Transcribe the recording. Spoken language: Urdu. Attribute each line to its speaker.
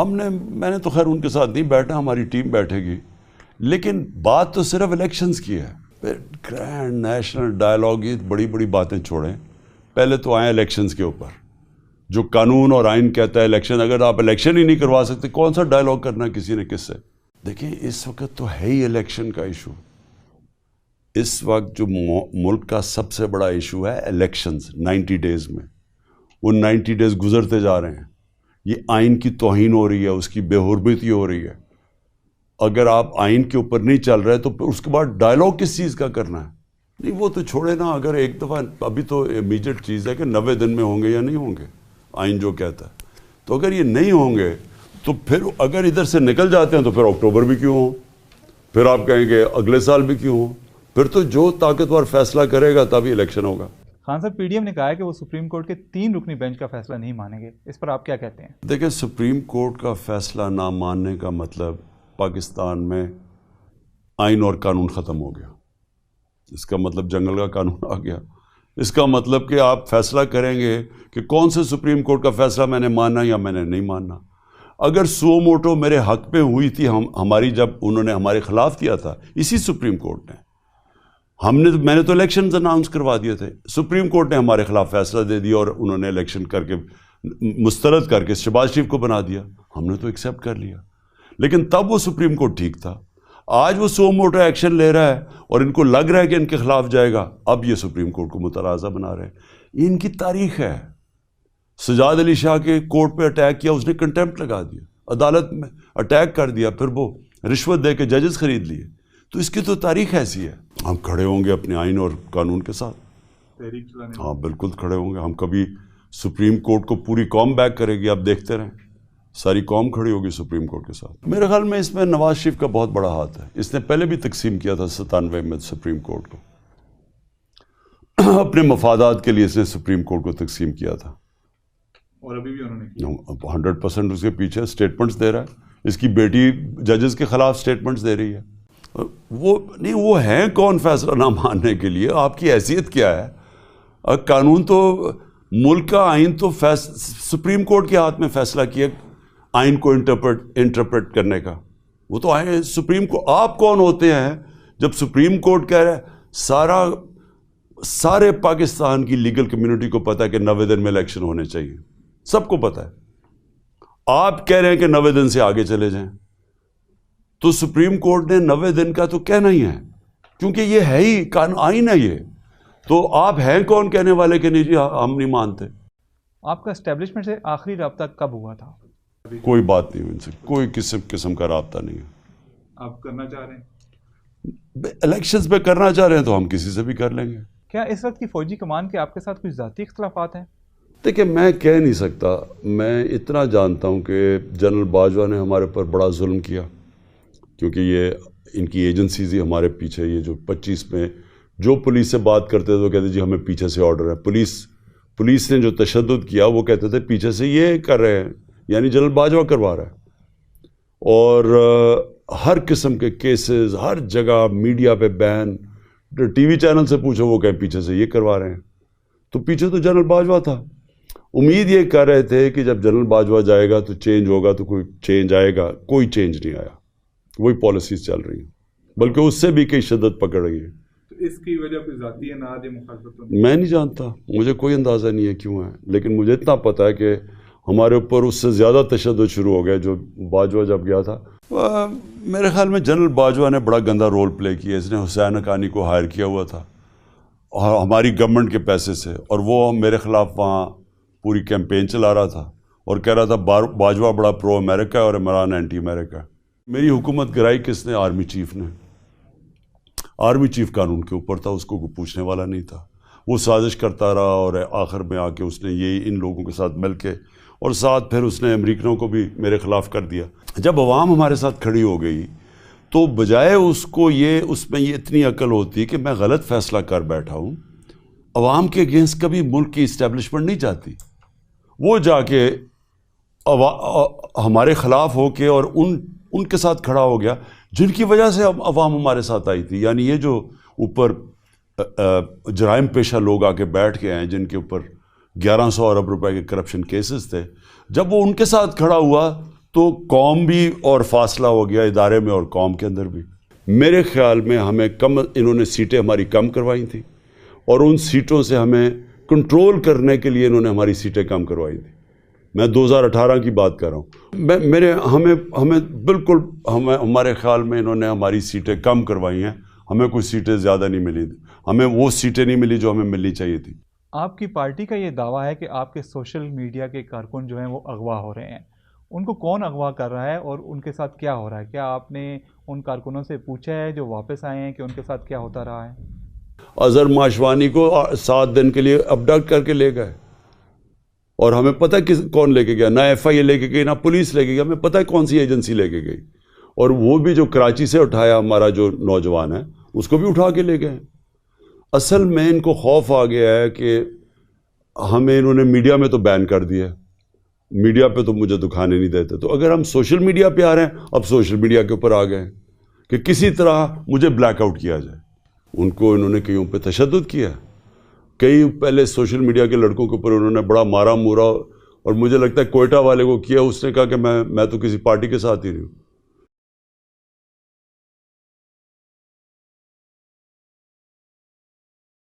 Speaker 1: میں نے تو خیر ان کے ساتھ نہیں بیٹھا، ہماری ٹیم بیٹھے گی، لیکن بات تو صرف الیکشنز کی ہے. پھر گرینڈ نیشنل ڈائلاگ، یہ بڑی بڑی باتیں چھوڑیں، پہلے تو آئیں الیکشنز کے اوپر. جو قانون اور آئین کہتا ہے الیکشن، اگر آپ الیکشن ہی نہیں کروا سکتے کون سا ڈائلاگ کرنا ہے کسی نے کس سے؟ دیکھیں اس وقت تو ہے ہی الیکشن کا ایشو. اس وقت جو ملک کا سب سے بڑا ایشو ہے الیکشنز 90 ڈیز میں، وہ 90 ڈیز گزرتے جا رہے ہیں. یہ آئین کی توہین ہو رہی ہے، اس کی بے حرمتی ہو رہی ہے. اگر آپ آئین کے اوپر نہیں چل رہے تو پھر اس کے بعد ڈائلاگ کس چیز کا کرنا ہے؟ نہیں وہ تو چھوڑے نا. اگر ایک دفعہ ابھی تو امیجیٹ چیز ہے کہ 90 دن میں ہوں گے یا نہیں ہوں گے، آئین جو کہتا ہے. تو اگر یہ نہیں ہوں گے تو پھر اگر ادھر سے نکل جاتے ہیں تو پھر اکتوبر بھی کیوں ہوں، پھر آپ کہیں گے اگلے سال بھی کیوں ہوں. پھر تو جو طاقتور فیصلہ کرے گا تبھی الیکشن ہوگا.
Speaker 2: خان صاحب، پی ڈی ایم نے کہا ہے کہ وہ سپریم کورٹ کے 3 رکنی بینچ کا فیصلہ نہیں مانیں گے، اس پر آپ کیا کہتے ہیں؟
Speaker 1: دیکھیں سپریم کورٹ کا فیصلہ نہ ماننے کا مطلب پاکستان میں آئین اور قانون ختم ہو گیا. اس کا مطلب جنگل کا قانون آ گیا. اس کا مطلب کہ آپ فیصلہ کریں گے کہ کون سے سپریم کورٹ کا فیصلہ میں نے ماننا یا میں نے نہیں ماننا. اگر سو موٹو میرے حق پہ ہوئی تھی ہماری، جب انہوں نے ہمارے خلاف کیا تھا اسی سپریم کورٹ نے، میں نے تو الیکشنز اناؤنس کروا دیے تھے، سپریم کورٹ نے ہمارے خلاف فیصلہ دے دیا اور انہوں نے الیکشن کر کے مسترد کر کے شہباز شریف کو بنا دیا. ہم نے تو ایکسیپٹ کر لیا، لیکن تب وہ سپریم کورٹ ٹھیک تھا. آج وہ سو موٹو ایکشن لے رہا ہے اور ان کو لگ رہا ہے کہ ان کے خلاف جائے گا، اب یہ سپریم کورٹ کو متنازع بنا رہے ہیں. یہ ان کی تاریخ ہے. سجاد علی شاہ کے کورٹ پہ اٹیک کیا، اس نے کنٹیمپٹ لگا دیا، عدالت میں اٹیک کر دیا، پھر وہ رشوت دے کے ججز خرید لیے. تو اس کی تو تاریخ ایسی ہے. ہم کھڑے ہوں گے اپنے آئین اور قانون کے ساتھ. ہاں بالکل کھڑے ہوں گے. ہم کبھی سپریم کورٹ کو پوری قوم بیک کرے گی، آپ دیکھتے رہیں، ساری قوم کھڑی ہوگی سپریم کورٹ کے ساتھ. میرے خیال میں اس میں نواز شریف کا بہت بڑا ہاتھ ہے. اس نے پہلے بھی تقسیم کیا تھا 97 میں سپریم کورٹ کو، اپنے مفادات کے لیے اس نے سپریم کورٹ کو تقسیم کیا تھا.
Speaker 2: اور ابھی بھی انہوں نے
Speaker 1: 100% اس کے پیچھے اسٹیٹمنٹس دے رہا ہے. اس کی بیٹی ججز کے خلاف اسٹیٹمنٹس دے رہی ہے. وہ ہیں کون فیصلہ نہ ماننے کے لیے؟ آپ کی حیثیت کیا ہے؟ قانون تو ملک کا آئین تو سپریم کورٹ کے ہاتھ میں فیصلہ کیا آئین کو انٹرپریٹ کرنے کا. وہ تو آئین سپریم کو، آپ کون ہوتے ہیں جب سپریم کورٹ کہہ رہا ہے؟ سارے پاکستان کی لیگل کمیونٹی کو پتہ ہے کہ 90 دن میں الیکشن ہونے چاہیے، سب کو پتہ ہے. آپ کہہ رہے ہیں کہ 90 دن سے آگے چلے جائیں، تو سپریم کورٹ نے 90 دن کا تو کہنا ہی ہے، کیونکہ یہ ہے ہی قانون، آئین ہے یہ. تو آپ ہیں کون کہنے والے کہ نہیں جی ہم نہیں مانتے؟
Speaker 2: آپ کا اسٹیبلشمنٹ سے آخری رابطہ کب ہوا تھا؟
Speaker 1: کوئی بات نہیں، ان سے کوئی قسم کا رابطہ نہیں ہے.
Speaker 2: آپ کرنا چاہ رہے ہیں؟
Speaker 1: الیکشنز پہ کرنا چاہ رہے ہیں تو ہم کسی سے بھی کر لیں گے.
Speaker 2: کیا اس وقت کی فوجی کمان کے آپ کے ساتھ کچھ ذاتی اختلافات ہیں؟
Speaker 1: دیکھیں میں کہہ نہیں سکتا. میں اتنا جانتا ہوں کہ جنرل باجوہ نے ہمارے پر بڑا ظلم کیا، کیونکہ یہ ان کی ایجنسیز ہی ہمارے پیچھے. یہ جو 25 میں جو پولیس سے بات کرتے تھے وہ کہتے جی ہمیں پیچھے سے آرڈر ہے. پولیس نے جو تشدد کیا وہ کہتے تھے پیچھے سے یہ کر رہے ہیں، یعنی جنرل باجوہ کروا رہا ہے. اور ہر قسم کے کیسز ہر جگہ، میڈیا پہ بین، ٹی وی چینل سے پوچھو وہ کہیں پیچھے سے یہ کروا رہے ہیں. تو پیچھے تو جنرل باجوہ تھا. امید یہ کر رہے تھے کہ جب جنرل باجوہ جائے گا تو چینج ہوگا، تو کوئی چینج آئے گا. کوئی چینج نہیں آیا، وہی پالیسیز چل رہی ہیں، بلکہ اس سے بھی کئی شدت پکڑ رہی ہے.
Speaker 2: اس کی وجہ پہ ذاتی اناد یا مخالفت؟
Speaker 1: میں نہیں جانتا، مجھے کوئی اندازہ نہیں ہے کیوں ہے، لیکن مجھے اتنا پتہ ہے کہ ہمارے اوپر اس سے زیادہ تشدد شروع ہو گیا جو باجوہ جب گیا تھا. میرے خیال میں جنرل باجوہ نے بڑا گندا رول پلے کیا. اس نے حسین حقانی کو ہائر کیا ہوا تھا اور ہماری گورنمنٹ کے پیسے سے، اور وہ میرے خلاف وہاں پوری کیمپین چلا رہا تھا اور کہہ رہا تھا باجوہ بڑا پرو امریکہ اور عمران اینٹی امریکہ. میری حکومت گرائی کس نے؟ آرمی چیف نے. آرمی چیف قانون کے اوپر تھا، اس کو کوئی پوچھنے والا نہیں تھا. وہ سازش کرتا رہا اور آخر میں آ کے اس نے یہ ان لوگوں کے ساتھ مل کے، اور ساتھ پھر اس نے امریکنوں کو بھی میرے خلاف کر دیا. جب عوام ہمارے ساتھ کھڑی ہو گئی تو بجائے اس میں یہ اتنی عقل ہوتی کہ میں غلط فیصلہ کر بیٹھا ہوں، عوام کے اگینسٹ کبھی ملک کی اسٹیبلشمنٹ نہیں چاہتی. وہ جا کے ہمارے خلاف ہو کے اور ان کے ساتھ کھڑا ہو گیا جن کی وجہ سے عوام ہمارے ساتھ آئی تھی. یعنی یہ جو اوپر جرائم پیشہ لوگ آ کے بیٹھ کے ہیں، جن کے اوپر 1100 ارب روپے کے کرپشن کیسز تھے، جب وہ ان کے ساتھ کھڑا ہوا تو قوم بھی اور فاصلہ ہو گیا ادارے میں اور قوم کے اندر بھی. میرے خیال میں ہمیں انہوں نے سیٹیں ہماری کم کروائی تھیں اور ان سیٹوں سے ہمیں کنٹرول کرنے کے لیے انہوں نے ہماری سیٹیں کم کروائی تھیں. میں 2018 کی بات کر رہا ہوں. ہمیں بالکل ہمارے خیال میں انہوں نے ہماری سیٹیں کم کروائی ہیں. ہمیں کوئی سیٹیں زیادہ نہیں ملی تھی. ہمیں وہ سیٹیں نہیں ملی جو ہمیں ملنی چاہیے تھی.
Speaker 2: آپ کی پارٹی کا یہ دعویٰ ہے کہ آپ کے سوشل میڈیا کے کارکن جو ہیں وہ اغوا ہو رہے ہیں. ان کو کون اغوا کر رہا ہے اور ان کے ساتھ کیا ہو رہا ہے؟ کیا آپ نے ان کارکنوں سے پوچھا ہے جو واپس آئے ہیں کہ ان کے ساتھ کیا ہوتا رہا ہے؟
Speaker 1: اظہر ماشوانی کو 7 دن کے لیے ابڈکٹ کر کے لے گئے اور ہمیں پتہ کون لے کے گیا. نہ ایف آئی اے لے کے گئی، نہ پولیس لے کے گئی. ہمیں پتہ ہے کون سی ایجنسی لے کے گئی. اور وہ بھی جو کراچی سے اٹھایا ہمارا جو نوجوان ہے اس کو بھی اٹھا کے لے گئے. اصل میں ان کو خوف آ گیا ہے کہ ہمیں انہوں نے میڈیا میں تو بین کر دیا، میڈیا پہ تو مجھے دکھانے نہیں دیتے. تو اگر ہم سوشل میڈیا پہ آ رہے ہیں، اب سوشل میڈیا کے اوپر آ گئے ہیں کہ کسی طرح مجھے بلیک آؤٹ کیا جائے. انہوں نے کئیوں پہ تشدد کیا. کئی پہلے سوشل میڈیا کے لڑکوں کے اوپر انہوں نے بڑا مارا مورا، اور مجھے لگتا ہے کوئٹہ والے کو کیا. اس نے کہا کہ میں تو کسی پارٹی کے ساتھ ہی نہیں ہوں.